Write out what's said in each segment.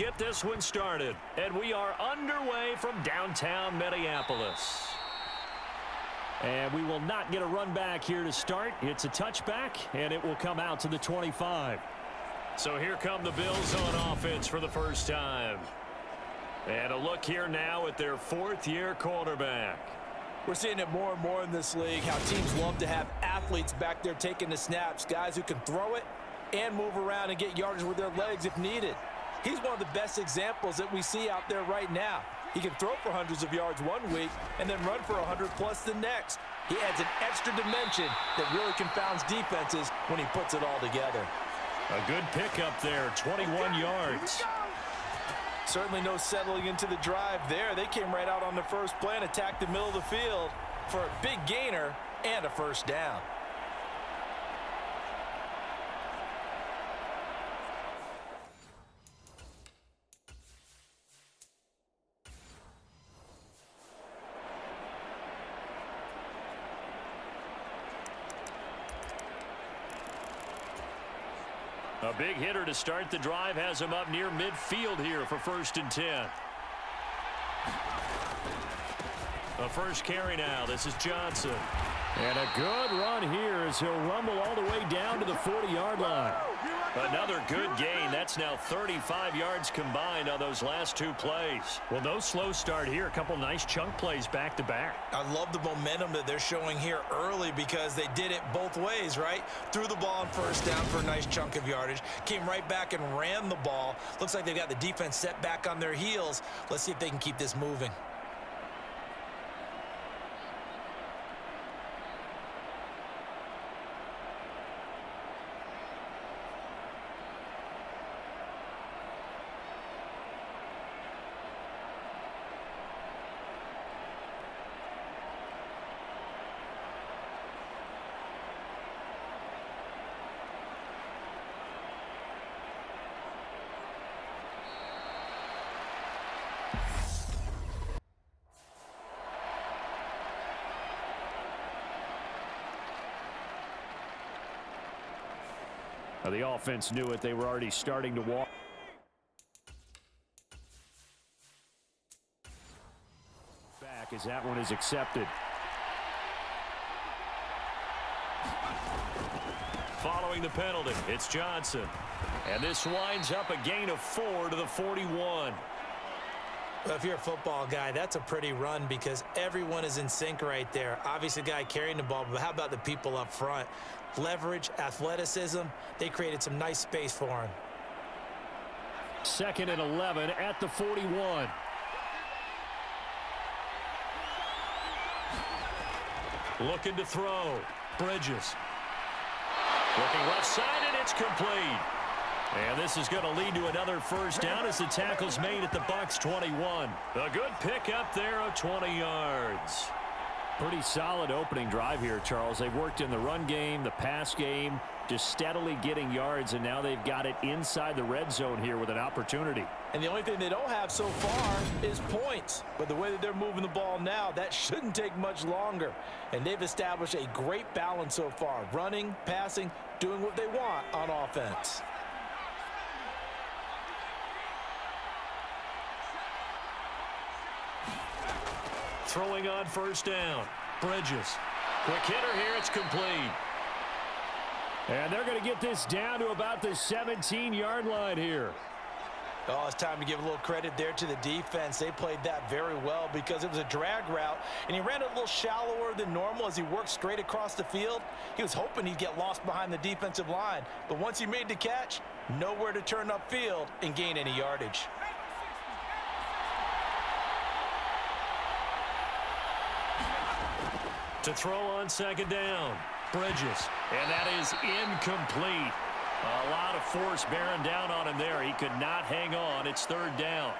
get this one started. And we are underway from downtown Minneapolis. And we will not get a run back here to start. It's a touchback, and it will come out to the 25. So here come the Bills on offense for the first time. And a look here now at their fourth-year quarterback. We're seeing it more and more in this league, how teams love to have athletes back there taking the snaps, guys who can throw it and move around and get yardage with their legs if needed. He's one of the best examples that we see out there right now. He can throw for hundreds of yards one week and then run for 100-plus the next. He adds an extra dimension that really confounds defenses when he puts it all together. A good pickup there, 21 yards. Certainly no settling into the drive there. They came right out on the first play and attacked the middle of the field for a big gainer and a first down. A big hitter to start the drive has him up near midfield here for 1st and 10. A first carry now. This is Johnson. And a good run here as he'll rumble all the way down to the 40-yard line. Another good gain. That's now 35 yards combined on those last two plays. Well, no slow start here. A couple nice chunk plays back-to-back. I love the momentum that they're showing here early because they did it both ways, right? Threw the ball on first down for a nice chunk of yardage. Came right back and ran the ball. Looks like they've got the defense set back on their heels. Let's see if they can keep this moving. The offense knew it. They were already starting to walk. Back as that one is accepted. Following the penalty, it's Johnson. And this winds up a gain of 4 to the 41. Well, if you're a football guy, that's a pretty run because everyone is in sync right there. Obviously, the guy carrying the ball, but how about the people up front? Leverage, athleticism, they created some nice space for him. 2nd and 11 at the 41. Looking to throw. Bridges. Looking left side, and it's complete. And this is going to lead to another first down as the tackle's made at the Bucs 21. A good pickup there of 20 yards. Pretty solid opening drive here, Charles. They've worked in the run game, the pass game, just steadily getting yards, and now they've got it inside the red zone here with an opportunity. And the only thing they don't have so far is points. But the way that they're moving the ball now, that shouldn't take much longer. And they've established a great balance so far. Running, passing, doing what they want on offense. Throwing on first down. Bridges. Quick hitter here. It's complete. And they're going to get this down to about the 17-yard line here. Oh, it's time to give a little credit there to the defense. They played that very well because it was a drag route, and he ran it a little shallower than normal as he worked straight across the field. He was hoping he'd get lost behind the defensive line, but once he made the catch, nowhere to turn upfield and gain any yardage. To throw on second down. Bridges. And that is incomplete. A lot of force bearing down on him there. He could not hang on. It's 3rd down.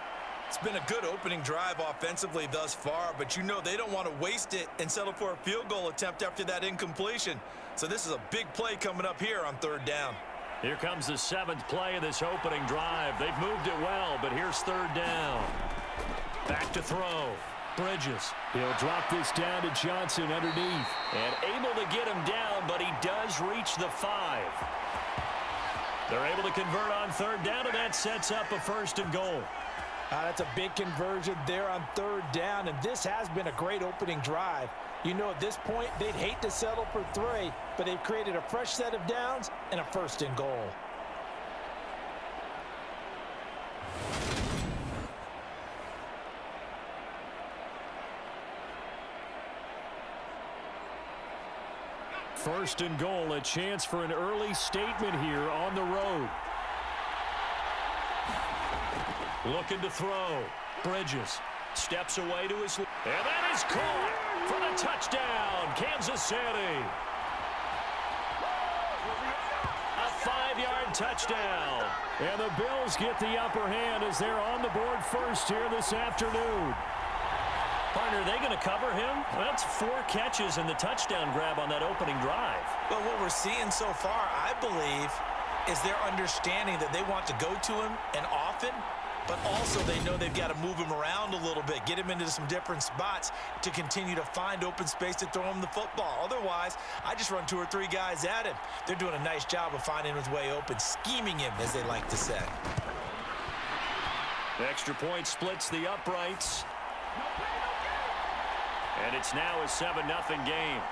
It's been a good opening drive offensively thus far, but you know they don't want to waste it and settle for a field goal attempt after that incompletion. So this is a big play coming up here on 3rd down. Here comes the 7th play of this opening drive. They've moved it well, but here's 3rd down. Back to throw. Bridges. He'll drop this down to Johnson underneath. And able to get him down, but he does reach the 5. They're able to convert on third down, and that sets up a 1st and goal. That's a big conversion there on third down, and this has been a great opening drive. You know, at this point, they'd hate to settle for 3, but they've created a fresh set of downs and a 1st and goal. First and goal, a chance for an early statement here on the road. Looking to throw. Bridges steps away to his... And that is caught for the touchdown, Kansas City. A 5-yard touchdown. And the Bills get the upper hand as they're on the board first here this afternoon. Partner, are they going to cover him? Well, that's 4 catches and the touchdown grab on that opening drive. Well, what we're seeing so far, I believe, is their understanding that they want to go to him and often, but also they know they've got to move him around a little bit, get him into some different spots to continue to find open space to throw him the football. Otherwise, I just run 2 or 3 guys at him. They're doing a nice job of finding his way open, scheming him, as they like to say. The extra point splits the uprights. And it's now a 7-0 game.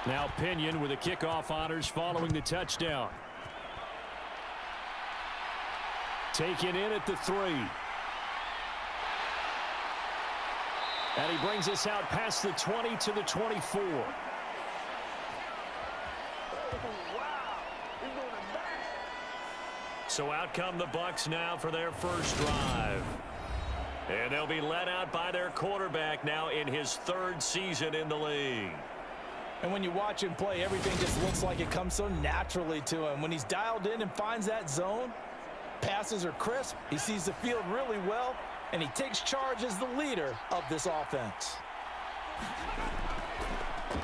Now Pinion with the kickoff honors following the touchdown. Taken in at the 3. And he brings us out past the 20 to the 24. So out come the Bucs now for their first drive. And they'll be led out by their quarterback now in his 3rd season in the league. And when you watch him play, everything just looks like it comes so naturally to him. When he's dialed in and finds that zone, passes are crisp, he sees the field really well, and he takes charge as the leader of this offense.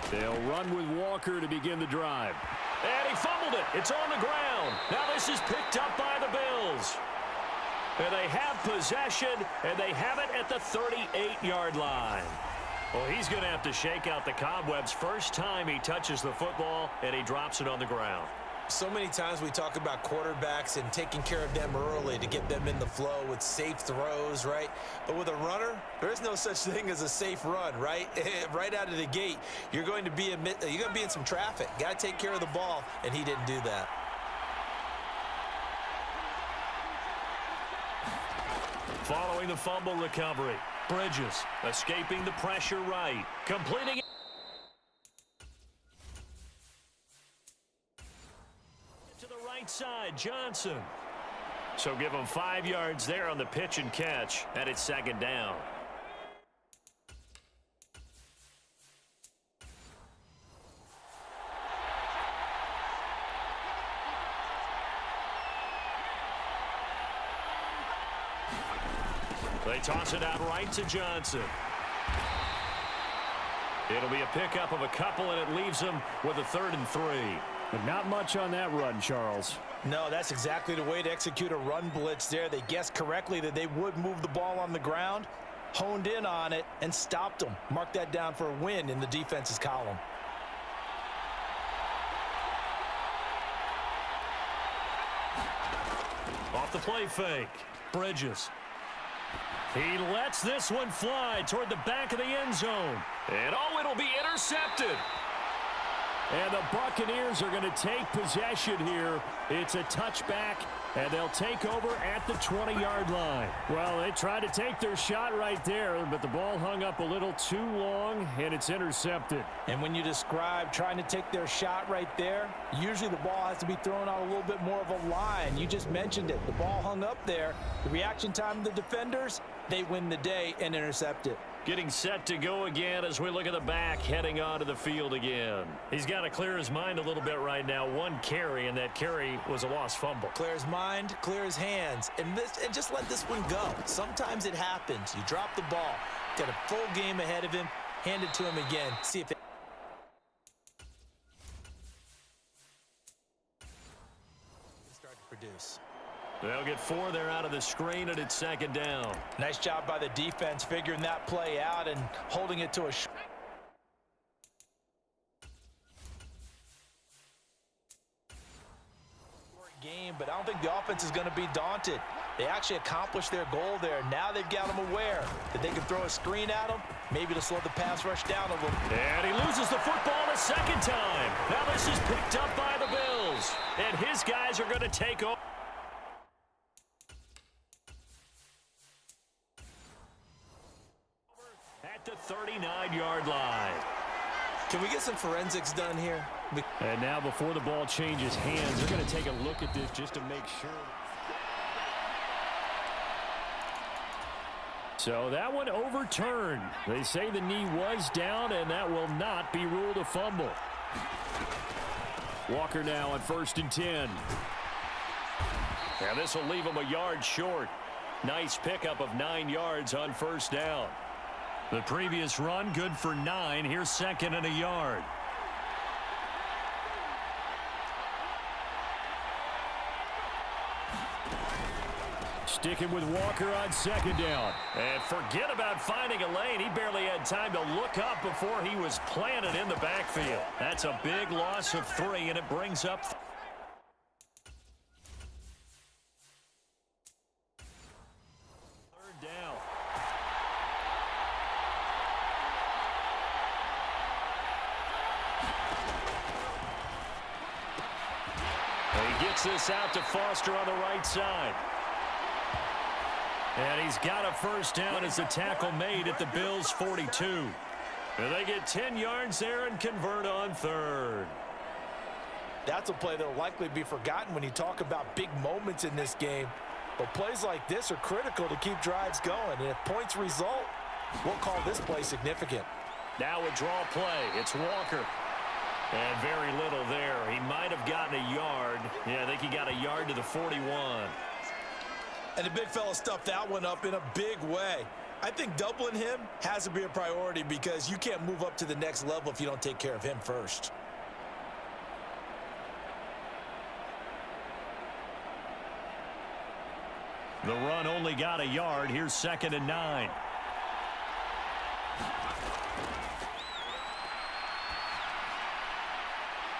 They'll run with Walker to begin the drive. And he fumbled it. It's on the ground. Now this is picked up by the Bills. And they have possession, and they have it at the 38-yard line. Well, he's going to have to shake out the cobwebs first time he touches the football, and he drops it on the ground. So many times we talk about quarterbacks and taking care of them early to get them in the flow with safe throws, right? But with a runner, there is no such thing as a safe run, right? Right out of the gate, you're going to be in some traffic. Got to take care of the ball, and he didn't do that. Following the fumble recovery, Bridges escaping the pressure right, completing it to the right side, Johnson. So give him 5 yards there on the pitch and catch, and it's 2nd down. They toss it out right to Johnson. It'll be a pickup of a couple, and it leaves him with a 3rd and 3. But not much on that run, Charles. No, that's exactly the way to execute a run blitz there. They guessed correctly that they would move the ball on the ground, honed in on it, and stopped them. Mark that down for a win in the defense's column. Off the play fake, Bridges. He lets this one fly toward the back of the end zone. And oh, it'll be intercepted. And the Buccaneers are going to take possession here. It's a touchback, and they'll take over at the 20-yard line. Well, they tried to take their shot right there, but the ball hung up a little too long, and it's intercepted. And when you describe trying to take their shot right there, usually the ball has to be thrown out a little bit more of a line. You just mentioned it. The ball hung up there. The reaction time of the defenders, they win the day and intercept it. Getting set to go again as we look at the back heading onto the field again. He's got to clear his mind a little bit right now. One carry, and that carry was a lost fumble. Clear his mind, clear his hands, and just let this one go. Sometimes it happens. You drop the ball. Got a full game ahead of him. Hand it to him again. See if it... start to produce. They'll get 4 there out of the screen, and it's second down. Nice job by the defense figuring that play out and holding it to a game, but I don't think the offense is going to be daunted. They actually accomplished their goal there. Now they've got them aware that they can throw a screen at them, maybe to slow the pass rush down a little. And he loses the football a second time. Now this is picked up by the Bills, and his guys are going to take over. At the 39-yard line. Can we get some forensics done here? And now before the ball changes hands, they're going to take a look at this just to make sure. So that one overturned. They say the knee was down, and that will not be ruled a fumble. Walker now on 1st and 10. And this will leave him a yard short. Nice pickup of 9 yards on 1st down. The previous run, good for 9. Here's 2nd and a yard. Sticking with Walker on 2nd down. And forget about finding a lane. He barely had time to look up before he was planted in the backfield. That's a big loss of 3, and it brings up 3rd down. And he gets this out to Foster on the right side. And he's got a 1st down as the tackle made at the Bills' 42. And they get 10 yards there and convert on 3rd. That's a play that will likely be forgotten when you talk about big moments in this game. But plays like this are critical to keep drives going. And if points result, we'll call this play significant. Now a draw play. It's Walker. And very little there. He might have gotten a yard. Yeah, I think he got a yard to the 41. And the big fella stuffed that one up in a big way. I think doubling him has to be a priority because you can't move up to the next level if you don't take care of him first. The run only got a yard. Here's 2nd and 9.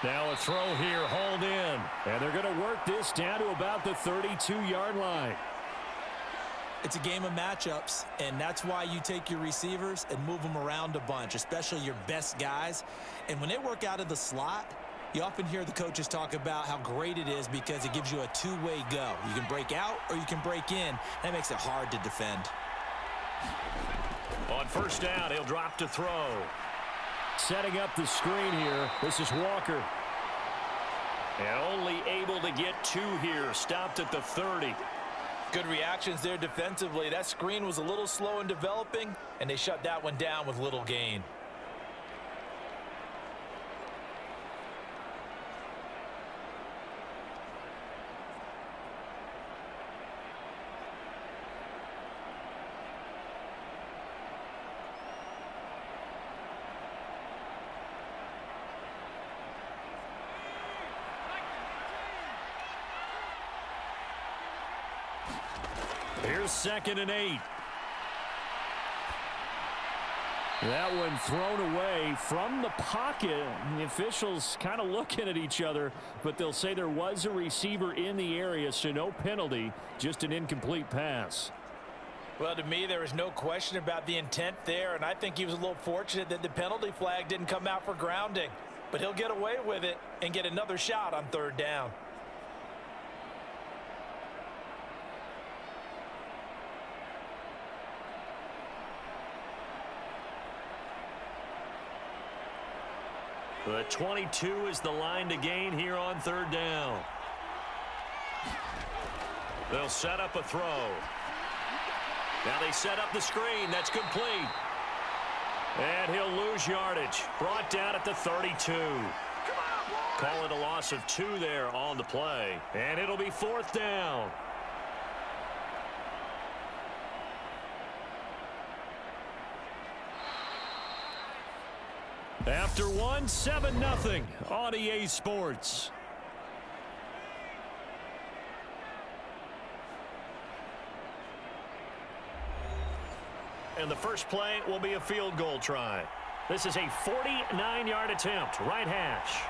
Now a throw here, hauled in. And they're going to work this down to about the 32-yard line. It's a game of matchups, and that's why you take your receivers and move them around a bunch, especially your best guys. And when they work out of the slot, you often hear the coaches talk about how great it is because it gives you a two-way go. You can break out or you can break in. That makes it hard to defend. On 1st down, he'll drop to throw. Setting up the screen here. This is Walker. And only able to get 2 here. Stopped at the 30. Good reactions there defensively. That screen was a little slow in developing, and they shut that one down with little gain. Here's 2nd and 8. That one thrown away from the pocket. The officials kind of looking at each other, but they'll say there was a receiver in the area, so no penalty, just an incomplete pass. Well, to me, there is no question about the intent there, and I think he was a little fortunate that the penalty flag didn't come out for grounding. But he'll get away with it and get another shot on 3rd down. The 22 is the line to gain here on 3rd down. They'll set up a throw. Now they set up the screen. That's complete. And he'll lose yardage. Brought down at the 32. Call it a loss of 2 there on the play. And it'll be 4th down. After 1, 7-0 on EA Sports. And the first play will be a field goal try. This is a 49-yard attempt, right hash.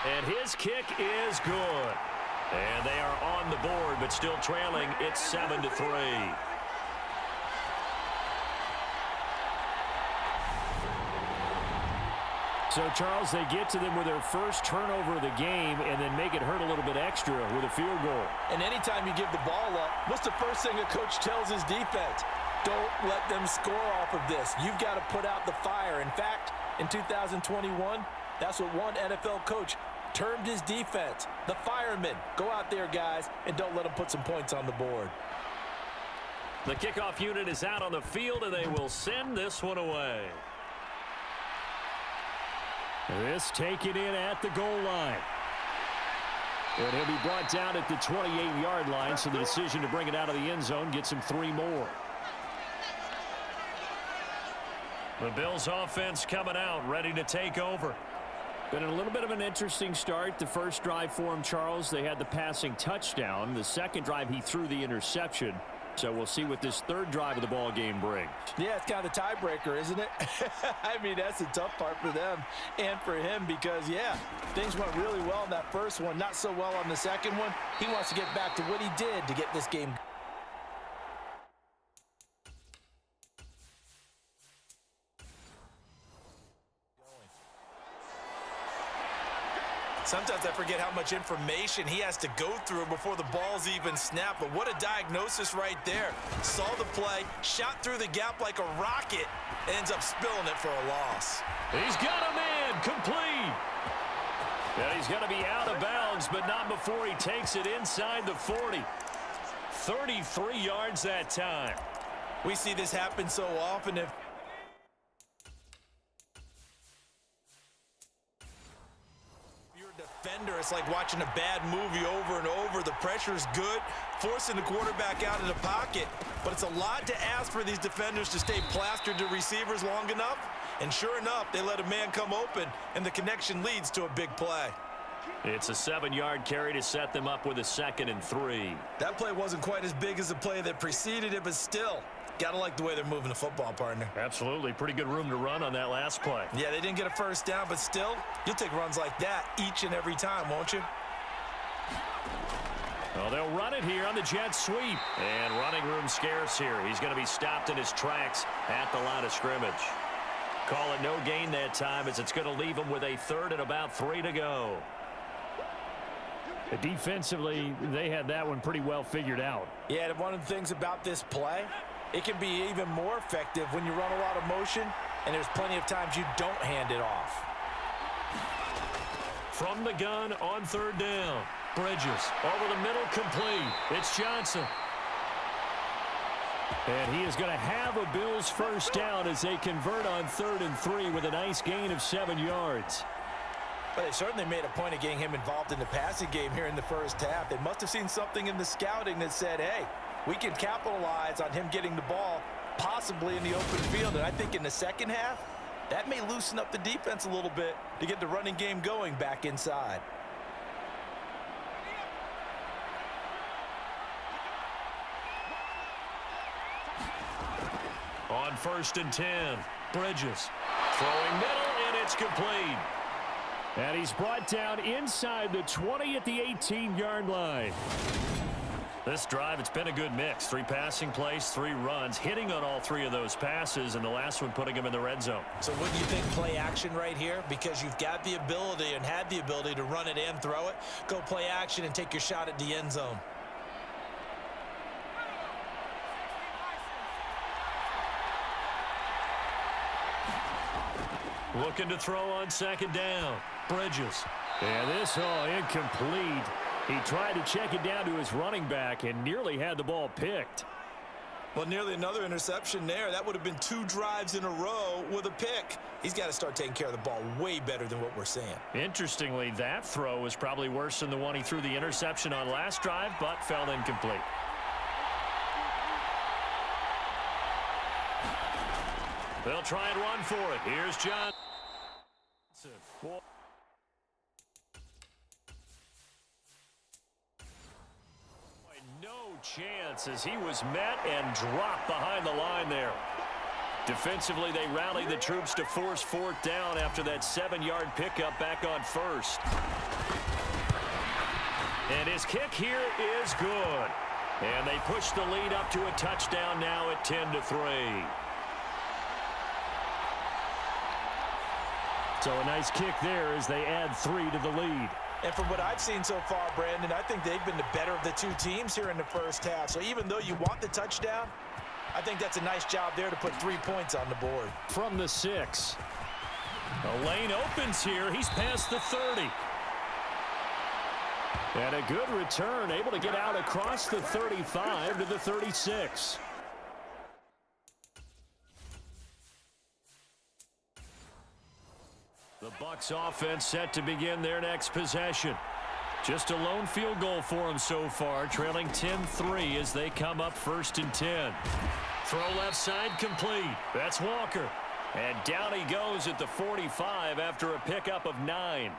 And his kick is good. And they are on the board, but still trailing. It's 7-3. So, Charles, they get to them with their first turnover of the game and then make it hurt a little bit extra with a field goal. And anytime you give the ball up, what's the first thing a coach tells his defense? Don't let them score off of this. You've got to put out the fire. In fact, in 2021, that's what one NFL coach termed his defense, the firemen. Go out there, guys, and don't let them put some points on the board. The kickoff unit is out on the field, and they will send this one away. This taken in at the goal line. And he'll be brought down at the 28-yard line, so the decision to bring it out of the end zone gets him 3 more. The Bills offense coming out, ready to take over. Been a little bit of an interesting start. The first drive for him, Charles, they had the passing touchdown. The second drive, he threw the interception. So we'll see what this third drive of the ball game brings. Yeah, it's kind of the tiebreaker, isn't it? I mean, that's the tough part for them and for him because, yeah, things went really well in that first one, not so well on the second one. He wants to get back to what he did to get this game. Sometimes I forget how much information he has to go through before the ball's even snapped. But what a diagnosis right there. Saw the play, shot through the gap like a rocket, ends up spilling it for a loss. He's got a man complete. And he's going to be out of bounds, but not before he takes it inside the 40. 33 yards that time. We see this happen so often. If defender, it's like watching a bad movie over and over. The pressure's good, forcing the quarterback out of the pocket, but it's a lot to ask for these defenders to stay plastered to receivers long enough, and sure enough, they let a man come open, and the connection leads to a big play. It's a 7-yard carry to set them up with a 2nd and 3. That play wasn't quite as big as the play that preceded it, but still, gotta like the way they're moving the football, partner. Absolutely. Pretty good room to run on that last play. Yeah, they didn't get a first down, but still, you'll take runs like that each and every time, won't you? Well, they'll run it here on the jet sweep. And running room scarce here. He's going to be stopped in his tracks at the line of scrimmage. Call it no gain that time as it's going to leave him with a 3rd and about 3 to go. Defensively, they had that one pretty well figured out. Yeah, and one of the things about this play, it can be even more effective when you run a lot of motion, and there's plenty of times you don't hand it off. From the gun on 3rd down. Bridges over the middle, complete. It's Johnson. And he is going to have a Bills first down as they convert on 3rd and 3 with a nice gain of 7 yards. But they certainly made a point of getting him involved in the passing game here in the first half. They must have seen something in the scouting that said, hey, we can capitalize on him getting the ball possibly in the open field. And I think in the second half, that may loosen up the defense a little bit to get the running game going back inside. On 1st and 10, Bridges throwing middle, and it's complete. And he's brought down inside the 20 at the 18-yard line. This drive, it's been a good mix. 3 passing plays, 3 runs, hitting on all 3 of those passes, and the last one putting him in the red zone. So wouldn't you think play action right here? Because you've got the ability and had the ability to run it and throw it. Go play action and take your shot at the end zone. Looking to throw on 2nd down. Bridges. And this all incomplete. He tried to check it down to his running back and nearly had the ball picked. Well, nearly another interception there. That would have been 2 drives in a row with a pick. He's got to start taking care of the ball way better than what we're seeing. Interestingly, that throw was probably worse than the one he threw the interception on last drive, but fell incomplete. They'll try and run for it. Here's John. No chance as he was met and dropped behind the line there. Defensively, they rallied the troops to force 4th down after that 7-yard pickup back on 1st. And his kick here is good. And they push the lead up to a touchdown now at 10-3. So a nice kick there as they add 3 to the lead. And from what I've seen so far, Brandon, I think they've been the better of the 2 teams here in the first half. So even though you want the touchdown, I think that's a nice job there to put 3 points on the board. From the 6. The lane opens here. He's past the 30. And a good return, able to get out across the 35 to the 36. The Bucs offense set to begin their next possession. Just a lone field goal for them so far, trailing 10-3 as they come up 1st and 10. Throw left side complete. That's Walker. And down he goes at the 45 after a pickup of 9.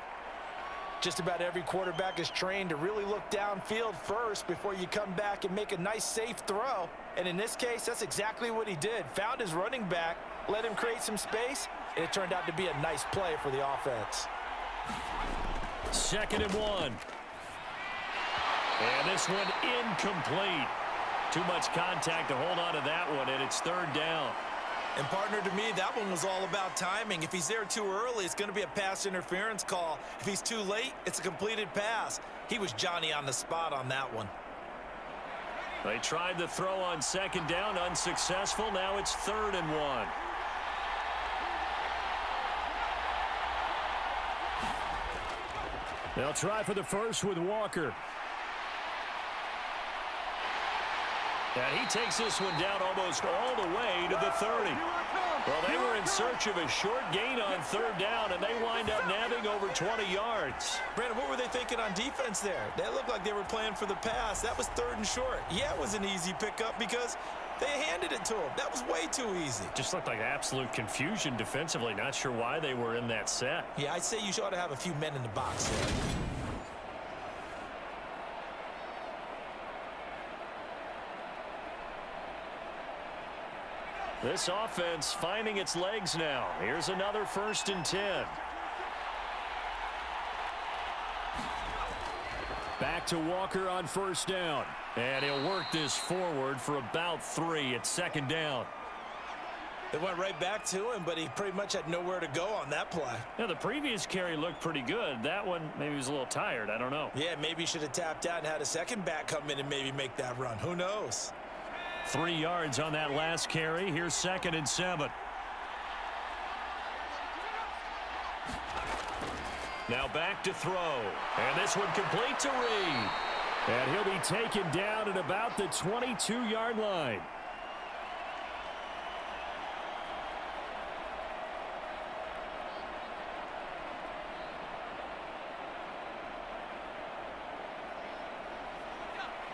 Just about every quarterback is trained to really look downfield first before you come back and make a nice, safe throw. And in this case, that's exactly what he did. Found his running back, let him create some space, and it turned out to be a nice play for the offense. 2nd and 1. And this one incomplete. Too much contact to hold on to that one, and it's 3rd down. And partner, to me, that one was all about timing. If he's there too early, it's going to be a pass interference call. If he's too late, it's a completed pass. He was Johnny on the spot on that one. They tried the throw on 2nd down, unsuccessful. Now it's 3rd and 1. They'll try for the first with Walker. And he takes this one down almost all the way to the 30. Well, they were in search of a short gain on 3rd down, and they wind up nabbing over 20 yards. Brandon, what were they thinking on defense there? They looked like they were playing for the pass. That was 3rd and short. Yeah, it was an easy pickup because they handed it to him. That was way too easy. Just looked like absolute confusion defensively. Not sure why they were in that set. Yeah, I'd say you ought to have a few men in the box there. This offense finding its legs now. Here's another 1st and 10. Back to Walker on 1st down. And he'll work this forward for about 3 at 2nd down. They went right back to him, but he pretty much had nowhere to go on that play. Yeah, the previous carry looked pretty good. That one, maybe he was a little tired. I don't know. Yeah, maybe he should have tapped out and had a second back come in and maybe make that run. Who knows? 3 yards on that last carry. Here's 2nd and 7. Now back to throw. And this one complete to Reed. And he'll be taken down at about the 22-yard line.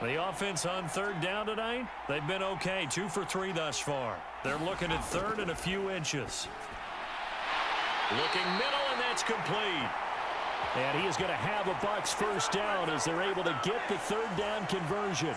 The offense on 3rd down tonight, they've been okay. 2 for 3 thus far. They're looking at 3rd and a few inches. Looking middle, and that's complete. And he is going to have a Bucs 1st down as they're able to get the 3rd down conversion.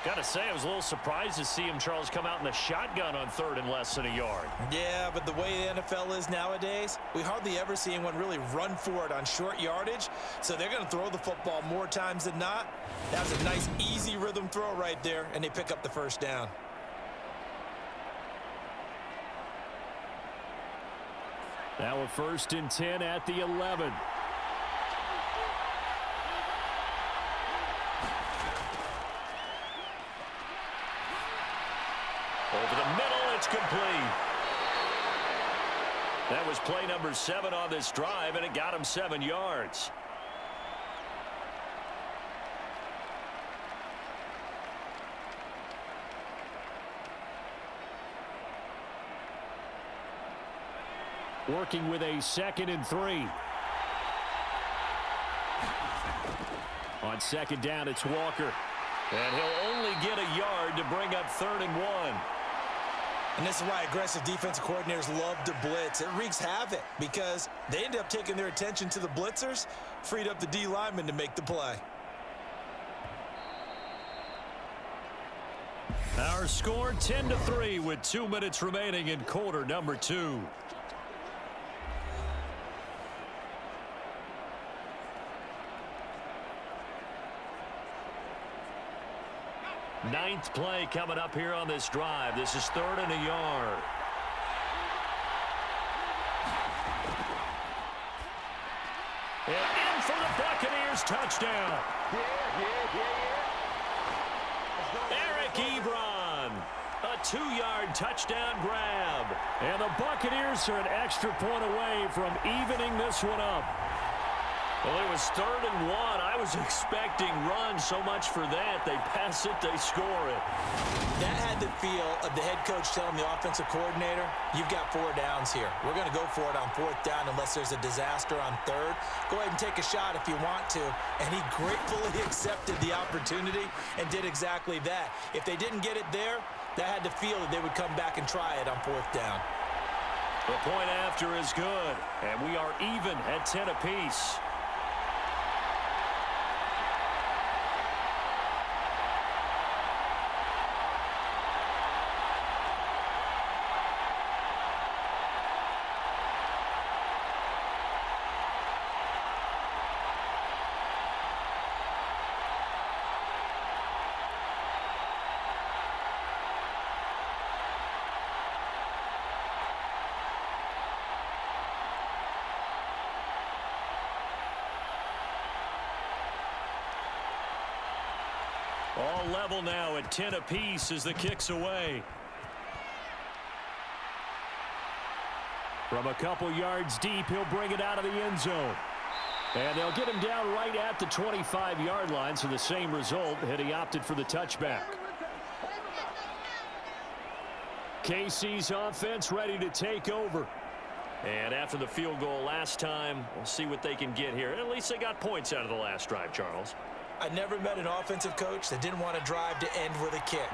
Got to say, I was a little surprised to see him, Charles, come out in the shotgun on 3rd and less than a yard. Yeah, but the way the NFL is nowadays, we hardly ever see anyone really run for it on short yardage. So they're going to throw the football more times than not. That was a nice, easy rhythm throw right there, and they pick up the 1st down. Now a 1st and 10 at the 11. Over the middle, it's complete. That was play number 7 on this drive, and it got him 7 yards. Working with a 2nd and 3. On 2nd down, it's Walker. And he'll only get a yard to bring up 3rd and 1. And this is why aggressive defensive coordinators love to blitz. It wreaks havoc because they end up taking their attention to the blitzers, freed up the D lineman to make the play. Our score 10-3 with 2 minutes remaining in quarter number 2. Ninth play coming up here on this drive. This is 3rd and a yard. And in for the Buccaneers touchdown. Eric Ebron. A 2-yard touchdown grab. And the Buccaneers are an extra point away from evening this one up. Well, it was 3rd and 1. I was expecting run, so much for that. They pass it, they score it. That had the feel of the head coach telling the offensive coordinator, you've got 4 downs here. We're going to go for it on 4th down unless there's a disaster on 3rd. Go ahead and take a shot if you want to. And he gratefully accepted the opportunity and did exactly that. If they didn't get it there, that had the feel that they would come back and try it on 4th down. The point after is good, and we are even at 10 apiece. All level now at 10 apiece as the kick's away. From a couple yards deep, he'll bring it out of the end zone. And they'll get him down right at the 25-yard line, so the same result had he opted for the touchback. KC's offense ready to take over. And after the field goal last time, we'll see what they can get here. At least they got points out of the last drive, Charles. I never met an offensive coach that didn't want to drive to end with a kick.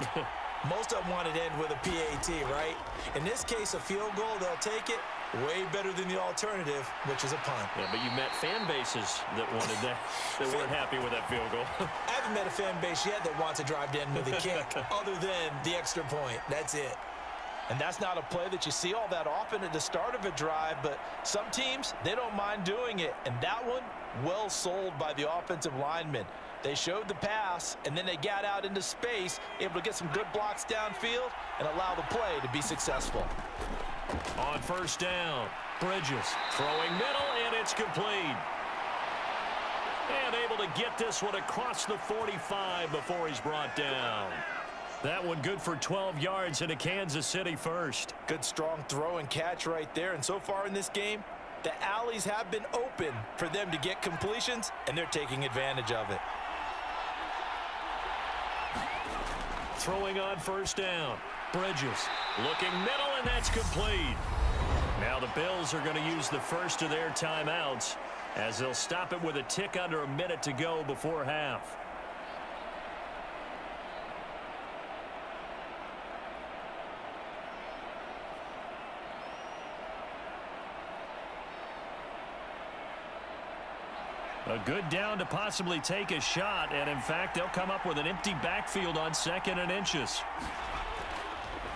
Most of them wanted to end with a PAT, right? In this case, a field goal, they'll take it. Way better than the alternative, which is a punt. Yeah, but you met fan bases that wanted that, that weren't happy with that field goal. I haven't met a fan base yet that wants to drive to end with a kick, other than the extra point. That's it. And that's not a play that you see all that often at the start of a drive, but some teams, they don't mind doing it. And that one, well sold by the offensive lineman. They showed the pass, and then they got out into space, able to get some good blocks downfield and allow the play to be successful. On 1st down, Bridges throwing middle, and it's complete. And able to get this one across the 45 before he's brought down. That one good for 12 yards and a Kansas City first. Good strong throw and catch right there. And so far in this game, the alleys have been open for them to get completions, and they're taking advantage of it. Throwing on 1st down. Bridges looking middle, and that's complete. Now the Bills are going to use the first of their timeouts as they'll stop it with a tick under a minute to go before half. A good down to possibly take a shot, and in fact, they'll come up with an empty backfield on 2nd and inches.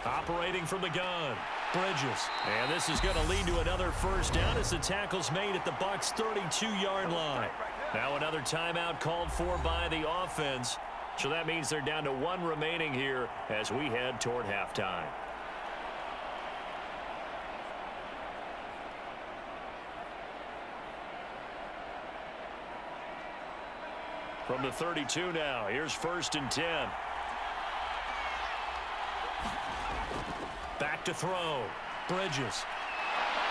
Operating from the gun, Bridges. And this is going to lead to another 1st down as the tackle's made at the Bucs' 32-yard line. Now another timeout called for by the offense. So that means they're down to 1 remaining here as we head toward halftime. From the 32 now, here's 1st and 10. Back to throw. Bridges.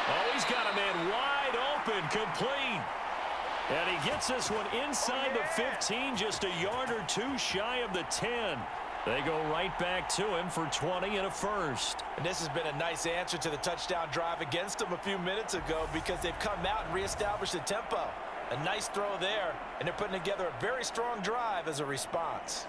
Oh, he's got a man wide open, complete. And he gets this one inside the 15, just a yard or 2 shy of the 10. They go right back to him for 20 and a first. And this has been a nice answer to the touchdown drive against them a few minutes ago because they've come out and reestablished the tempo. A nice throw there, and they're putting together a very strong drive as a response.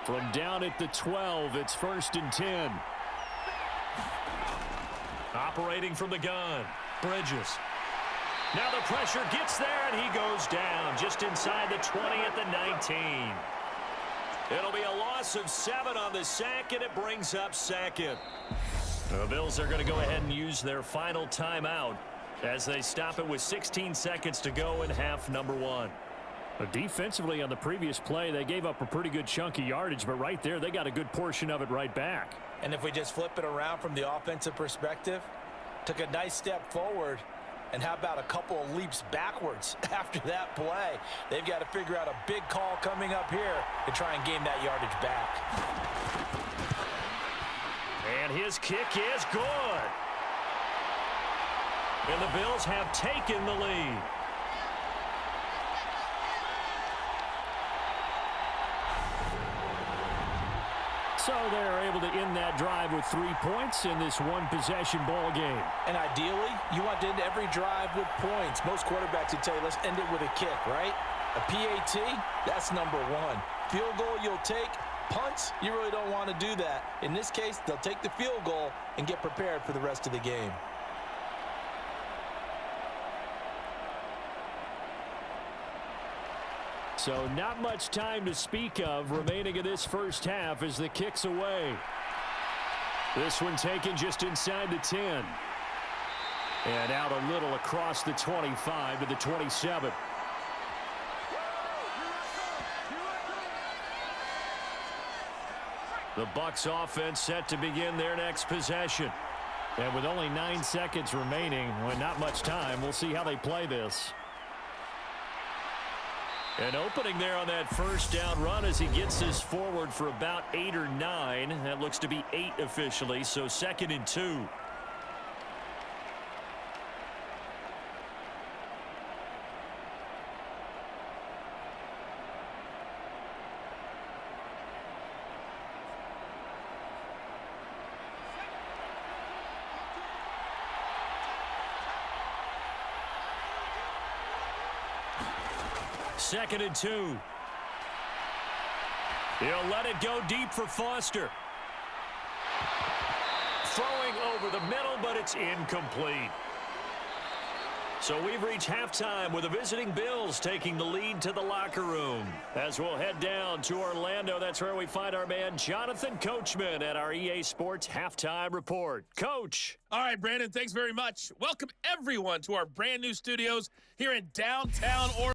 From down at the 12, it's 1st and 10. Operating from the gun, Bridges. Now the pressure gets there, and he goes down just inside the 20 at the 19. It'll be a loss of 7 on the sack, and it brings up 2nd. The Bills are going to go ahead and use their final timeout as they stop it with 16 seconds to go in half number 1. Defensively on the previous play, they gave up a pretty good chunk of yardage, but right there, they got a good portion of it right back. And if we just flip it around from the offensive perspective, took a nice step forward, and how about a couple of leaps backwards after that play? They've got to figure out a big call coming up here to try and gain that yardage back. And his kick is good. And the Bills have taken the lead. So they're able to end that drive with 3 points in this one-possession ball game. And ideally, you want to end every drive with points. Most quarterbacks would tell you, let's end it with a kick, right? A PAT, that's number 1. Field goal you'll take. Punts, you really don't want to do that. In this case, they'll take the field goal and get prepared for the rest of the game. So not much time to speak of remaining in this first half as the kick's away. This one taken just inside the 10. And out a little across the 25 to the 27. The Bucs offense set to begin their next possession. And with only 9 seconds remaining, well, not much time, we'll see how they play this. An opening there on that first down run as he gets this forward for about 8 or 9. That looks to be 8 officially, so 2nd and 2. Second and 2. He'll let it go deep for Foster. Throwing over the middle, but it's incomplete. So we've reached halftime with the visiting Bills taking the lead to the locker room. As we'll head down to Orlando, that's where we find our man Jonathan Coachman at our EA Sports Halftime Report. Coach. All right, Brandon, thanks very much. Welcome, everyone, to our brand new studios here in downtown Orlando.